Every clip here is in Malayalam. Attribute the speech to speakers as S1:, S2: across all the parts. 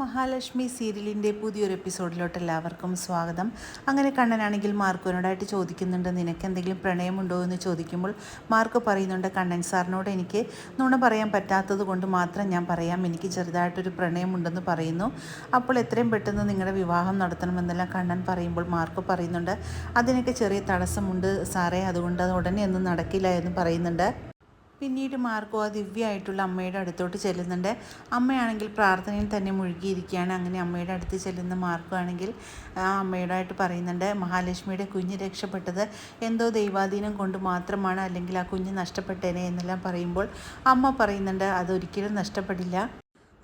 S1: മഹാലക്ഷ്മി സീരിയലിൻ്റെ പുതിയൊരു എപ്പിസോഡിലോട്ട് എല്ലാവർക്കും സ്വാഗതം. അങ്ങനെ കണ്ണനാണെങ്കിൽ മാർക്കോനോടായിട്ട് ചോദിക്കുന്നുണ്ട്, നിനക്ക് എന്തെങ്കിലും പ്രണയമുണ്ടോ എന്ന് ചോദിക്കുമ്പോൾ മാർക്കോ പറയുന്നുണ്ട്, കണ്ണൻ സാറിനോട് എനിക്ക് നുണ പറയാൻ പറ്റാത്തത് കൊണ്ട് മാത്രം ഞാൻ പറയാം, എനിക്ക് ചെറുതായിട്ടൊരു പ്രണയമുണ്ടെന്ന് പറയുന്നു. അപ്പോൾ എത്രയും പെട്ടെന്ന് നിങ്ങളുടെ വിവാഹം നടത്തണമെന്നെല്ലാം കണ്ണൻ പറയുമ്പോൾ മാർക്കോ പറയുന്നുണ്ട്, അതിനൊക്കെ ചെറിയ തടസ്സമുണ്ട് സാറേ, അതുകൊണ്ട് അത് ഉടനെ ഒന്നും നടക്കില്ല എന്ന് പറയുന്നുണ്ട്. പിന്നീട് മാർക്കോ ആ ദിവ്യമായിട്ടുള്ള അമ്മയുടെ അടുത്തോട്ട് ചെല്ലുന്നുണ്ട്. അമ്മയാണെങ്കിൽ പ്രാർത്ഥനയിൽ തന്നെ മുഴുകിയിരിക്കുകയാണ്. അങ്ങനെ അമ്മയുടെ അടുത്ത് ചെല്ലുന്ന മാർക്കോ ആണെങ്കിൽ ആ അമ്മയോടായിട്ട് പറയുന്നുണ്ട്, മഹാലക്ഷ്മിയുടെ കുഞ്ഞ് രക്ഷപ്പെട്ടത് എന്തോ ദൈവാധീനം കൊണ്ട് മാത്രമാണ്, അല്ലെങ്കിൽ ആ കുഞ്ഞ് നഷ്ടപ്പെട്ടേനെ എന്നെല്ലാം പറയുമ്പോൾ അമ്മ പറയുന്നുണ്ട്, അതൊരിക്കലും നഷ്ടപ്പെടില്ല.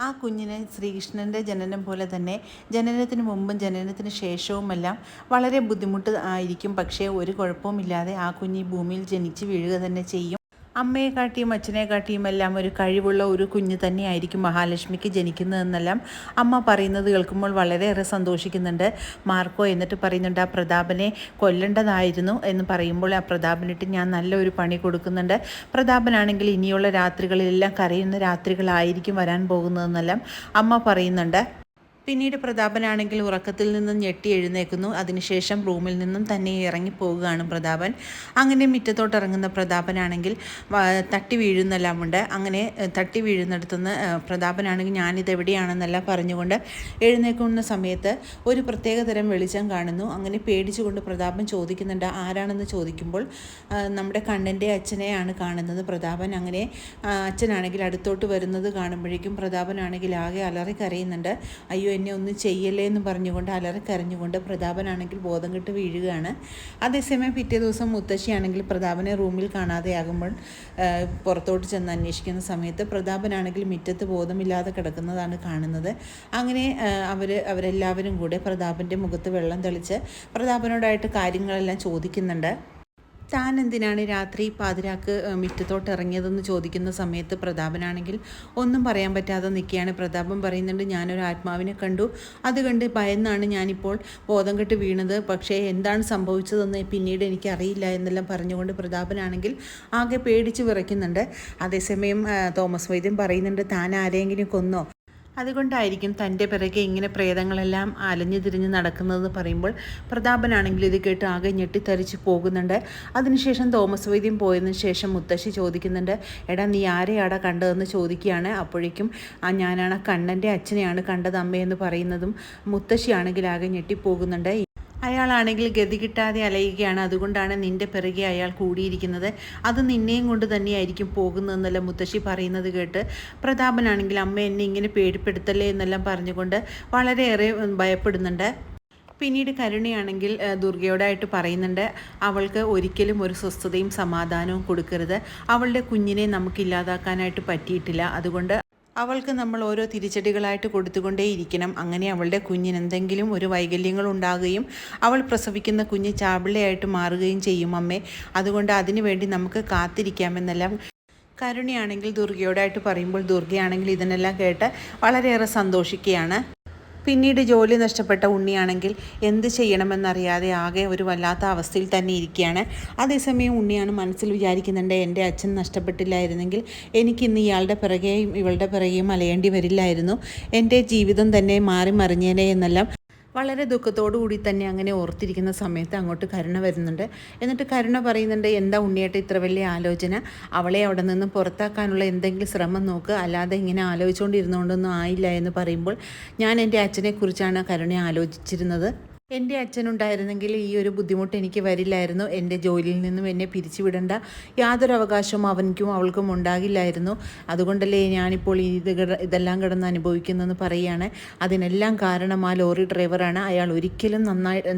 S1: ആ കുഞ്ഞിന് ശ്രീകൃഷ്ണൻ്റെ ജനനം പോലെ തന്നെ ജനനത്തിന് മുമ്പും ജനനത്തിന് ശേഷവുമെല്ലാം വളരെ ബുദ്ധിമുട്ട് ആയിരിക്കും, പക്ഷേ ഒരു കുഴപ്പവുമില്ലാതെ ആ കുഞ്ഞ് ഈ ഭൂമിയിൽ ജനിച്ച് വീഴുക തന്നെ ചെയ്യും. അമ്മയെക്കാട്ടിയും അച്ഛനെക്കാട്ടിയും എല്ലാം ഒരു കഴിവുള്ള ഒരു കുഞ്ഞ് തന്നെയായിരിക്കും മഹാലക്ഷ്മിക്ക് ജനിക്കുന്നതെന്നെല്ലാം അമ്മ പറയുന്നത് കേൾക്കുമ്പോൾ വളരെയേറെ സന്തോഷിക്കുന്നുണ്ട് മാർക്കോ. എന്നിട്ട് പറയുന്നുണ്ട്, ആ പ്രതാപനെ കൊല്ലേണ്ടതായിരുന്നു എന്ന് പറയുമ്പോൾ ആ പ്രതാപനിട്ട് ഞാൻ നല്ലൊരു പണി കൊടുക്കുന്നുണ്ട്. പ്രതാപനാണെങ്കിൽ ഇനിയുള്ള രാത്രികളിലെല്ലാം കരയുന്ന രാത്രികളായിരിക്കും വരാൻ പോകുന്നതെന്നെല്ലാം അമ്മ പറയുന്നുണ്ട്. പിന്നീട് പ്രതാപനാണെങ്കിൽ ഉറക്കത്തിൽ നിന്നും ഞെട്ടി എഴുന്നേൽക്കുന്നു. അതിനുശേഷം റൂമിൽ നിന്നും തന്നെ ഇറങ്ങിപ്പോവുകയാണ് പ്രതാപൻ. അങ്ങനെ മുറ്റത്തോട്ട് ഇറങ്ങുന്ന പ്രതാപനാണെങ്കിൽ തട്ടി വീഴുന്നെല്ലാമുണ്ട്. അങ്ങനെ തട്ടി വീഴുന്നിടത്തുനിന്ന് പ്രതാപനാണെങ്കിൽ ഞാനിതെവിടെയാണെന്നെല്ലാം പറഞ്ഞുകൊണ്ട് എഴുന്നേൽക്കുന്ന സമയത്ത് ഒരു പ്രത്യേക തരം വെളിച്ചം കാണുന്നു. അങ്ങനെ പേടിച്ചുകൊണ്ട് പ്രതാപൻ ചോദിക്കുന്നുണ്ട്, ആരാണെന്ന് ചോദിക്കുമ്പോൾ നമ്മുടെ കണ്ണൻ്റെ അച്ഛനെയാണ് കാണുന്നത് പ്രതാപൻ. അങ്ങനെ അച്ഛനാണെങ്കിൽ അടുത്തോട്ട് വരുന്നത് കാണുമ്പോഴേക്കും പ്രതാപനാണെങ്കിൽ ആകെ അലറി കരയുന്നുണ്ട്. അയ്യോ എന്നെ ഒന്നും ചെയ്യല്ലേ എന്ന് പറഞ്ഞുകൊണ്ട് അലറിക്കരഞ്ഞുകൊണ്ട് പ്രതാപനാണെങ്കിൽ ബോധം കെട്ട് വീഴുകയാണ്. അതേസമയം പിറ്റേ ദിവസം മുത്തശ്ശിയാണെങ്കിൽ പ്രതാപനെ റൂമിൽ കാണാതെയാകുമ്പോൾ പുറത്തോട്ട് ചെന്ന് അന്വേഷിക്കുന്ന സമയത്ത് പ്രതാപനാണെങ്കിൽ മുറ്റത്ത് ബോധമില്ലാതെ കിടക്കുന്നതാണ് കാണുന്നത്. അങ്ങനെ അവരെല്ലാവരും കൂടെ പ്രതാപൻ്റെ മുഖത്ത് വെള്ളം തെളിച്ച് പ്രതാപനോടായിട്ട് കാര്യങ്ങളെല്ലാം ചോദിക്കുന്നുണ്ട്. താൻ എന്തിനാണ് രാത്രി പാതിരാക്ക് മുറ്റത്തോട്ട് ഇറങ്ങിയതെന്ന് ചോദിക്കുന്ന സമയത്ത് പ്രതാപനാണെങ്കിൽ ഒന്നും പറയാൻ പറ്റാതെ നിൽക്കുകയാണ്. പ്രതാപൻ പറയുന്നുണ്ട്, ഞാനൊരു ആത്മാവിനെ കണ്ടു, അത് കണ്ട് ഭയന്നാണ് ഞാനിപ്പോൾ ബോധം കെട്ട് വീണത്, പക്ഷേ എന്താണ് സംഭവിച്ചതെന്ന് പിന്നീട് എനിക്കറിയില്ല എന്നെല്ലാം പറഞ്ഞുകൊണ്ട് പ്രതാപനാണെങ്കിൽ ആകെ പേടിച്ച് വിറയ്ക്കുന്നുണ്ട്. അതേസമയം തോമസ് വൈദ്യൻ പറയുന്നുണ്ട്, താൻ ആരെങ്കിലും കൊന്നോ, അതുകൊണ്ടായിരിക്കും തൻ്റെ പിറകെ ഇങ്ങനെ പ്രേതങ്ങളെല്ലാം അലഞ്ഞു തിരിഞ്ഞ് നടക്കുന്നതെന്ന് പറയുമ്പോൾ പ്രതാപനാണെങ്കിൽ ഇത് കേട്ട് ആകെ ഞെട്ടിത്തരിച്ച് പോകുന്നുണ്ട്. അതിനുശേഷം തോമസ് വൈദ്യം പോയതിനു ശേഷം മുത്തശ്ശി ചോദിക്കുന്നുണ്ട്, എടാ നീ ആരെയാടാ കണ്ടതെന്ന് ചോദിക്കുകയാണ്. അപ്പോഴേക്കും ഞാനാണ് കണ്ണൻ്റെ അച്ഛനെയാണ് കണ്ടത് അമ്മയെന്ന് പറയുന്നതും മുത്തശ്ശിയാണെങ്കിൽ ആകെ ഞെട്ടിപ്പോകുന്നുണ്ട്. അയാളാണെങ്കിൽ ഗതി കിട്ടാതെ അലയുകയാണ്, അതുകൊണ്ടാണ് നിൻ്റെ പിറകെ അയാൾ കൂടിയിരിക്കുന്നത്, അത് നിന്നെയും കൊണ്ട് തന്നെയായിരിക്കും പോകുന്നതെന്നല്ല മുത്തശ്ശി പറയുന്നത് കേട്ട് പ്രതാപനാണെങ്കിൽ അമ്മ എന്നെ ഇങ്ങനെ പേടിപ്പെടുത്തല്ലേ എന്നെല്ലാം പറഞ്ഞുകൊണ്ട് വളരെയേറെ ഭയപ്പെടുന്നുണ്ട്. പിന്നീട് കരുണയാണെങ്കിൽ ദുർഗയോടായിട്ട് പറയുന്നുണ്ട്, അവൾക്ക് ഒരിക്കലും ഒരു സ്വസ്ഥതയും സമാധാനവും കൊടുക്കരുത്, അവളുടെ കുഞ്ഞിനെ നമുക്കില്ലാതാക്കാനായിട്ട് പറ്റിയിട്ടില്ല, അതുകൊണ്ട് അവൾക്ക് നമ്മൾ ഓരോ തിരിച്ചടികളായിട്ട് കൊടുത്തുകൊണ്ടേയിരിക്കണം. അങ്ങനെ അവളുടെ കുഞ്ഞിന് എന്തെങ്കിലും ഒരു വൈകല്യങ്ങൾ ഉണ്ടാകുകയും അവൾ പ്രസവിക്കുന്ന കുഞ്ഞ് ചാപിള്ളയായിട്ട് മാറുകയും ചെയ്യും അമ്മേ, അതുകൊണ്ട് അതിനു വേണ്ടി നമുക്ക് കാത്തിരിക്കാമെന്നെല്ലാം കരുണയാണെങ്കിൽ ദുർഗയോടായിട്ട് പറയുമ്പോൾ ദുർഗയാണെങ്കിൽ ഇതിനെല്ലാം കേട്ട് വളരെയേറെ സന്തോഷിക്കുകയാണ്. പിന്നീട് ജോലി നഷ്ടപ്പെട്ട ഉണ്ണിയാണെങ്കിൽ എന്ത് ചെയ്യണമെന്നറിയാതെ ആകെ ഒരു വല്ലാത്ത അവസ്ഥയിൽ തന്നെ ഇരിക്കുകയാണ്. അതേസമയം ഉണ്ണിയാണ് മനസ്സിൽ വിചാരിക്കുന്നുണ്ട്, എൻ്റെ അച്ഛൻ നഷ്ടപ്പെട്ടില്ലായിരുന്നെങ്കിൽ എനിക്കിന്ന് ഇയാളുടെ പിറകെയും ഇവളുടെ പിറകെയും അലയേണ്ടി വരില്ലായിരുന്നു, എൻ്റെ ജീവിതം തന്നെ മാറി മറിഞ്ഞേനെ എന്നെല്ലാം വളരെ ദുഃഖത്തോടു കൂടി തന്നെ അങ്ങനെ ഓർത്തിരിക്കുന്ന സമയത്ത് അങ്ങോട്ട് കരുണ വരുന്നുണ്ട്. എന്നിട്ട് കരുണ പറയുന്നുണ്ട്, എന്താ ഉണ്ണിയേട്ട ഇത്ര വലിയ ആലോചന, അവളെ അവിടെ നിന്ന് പുറത്താക്കാനുള്ള എന്തെങ്കിലും ശ്രമം നോക്ക്, അല്ലാതെ ഇങ്ങനെ ആലോചിച്ചുകൊണ്ടിരുന്നുകൊണ്ടൊന്നും ആയില്ല എന്ന് പറയുമ്പോൾ ഞാൻ എൻ്റെ അച്ഛനെക്കുറിച്ചാണ് കരുണ ആലോചിച്ചിരുന്നത്. എൻ്റെ അച്ഛനുണ്ടായിരുന്നെങ്കിൽ ഈ ഒരു ബുദ്ധിമുട്ട് എനിക്ക് വരില്ലായിരുന്നു, എൻ്റെ ജോലിയിൽ നിന്നും എന്നെ പിരിച്ചുവിടേണ്ട യാതൊരു അവകാശവും അവനിക്കും അവൾക്കും ഉണ്ടാകില്ലായിരുന്നു, അതുകൊണ്ടല്ലേ ഞാനിപ്പോൾ ഇതെല്ലാം കിടന്ന് അനുഭവിക്കുന്നതെന്ന് പറയുകയാണ്. അതിനെല്ലാം കാരണം ആ ലോറി ഡ്രൈവറാണ്, അയാൾ ഒരിക്കലും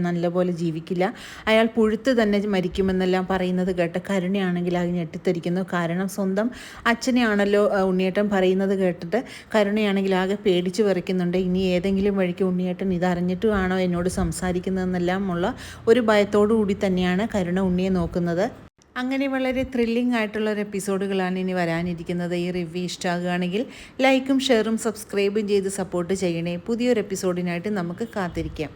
S1: നല്ലപോലെ ജീവിക്കില്ല, അയാൾ പുഴുത്ത് തന്നെ മരിക്കുമെന്നെല്ലാം പറയുന്നത് കേട്ട് കരുണയാണെങ്കിൽ അത് ഞെട്ടിത്തെരിക്കുന്നു. കാരണം സ്വന്തം അച്ഛനെയാണല്ലോ ഉണ്ണിയേട്ടൻ പറയുന്നത് കേട്ടിട്ട് കരുണയാണെങ്കിൽ ആകെ പേടിച്ച് വിറയ്ക്കുന്നുണ്ട്. ഇനി ഏതെങ്കിലും വഴിക്ക് ഉണ്ണിയേട്ടൻ ഇതറിഞ്ഞിട്ടുമാണോ എന്നോട് സംസാരിക്കുന്നതെന്നെല്ലാമുള്ള ഒരു ഭയത്തോടു കൂടി തന്നെയാണ് കരുണ ഉണ്ണിയെ നോക്കുന്നത്. അങ്ങനെ വളരെ ത്രില്ലിംഗ് ആയിട്ടുള്ള ഒരു എപ്പിസോഡുകളാണ് ഇനി വരാനിരിക്കുന്നത്. ഈ റിവ്യൂ ഇഷ്ടമാകുകയാണെങ്കിൽ ലൈക്കും ഷെയറും സബ്സ്ക്രൈബും ചെയ്ത് സപ്പോർട്ട് ചെയ്യണേ. പുതിയൊരു എപ്പിസോഡിനായിട്ട് നമുക്ക് കാത്തിരിക്കാം.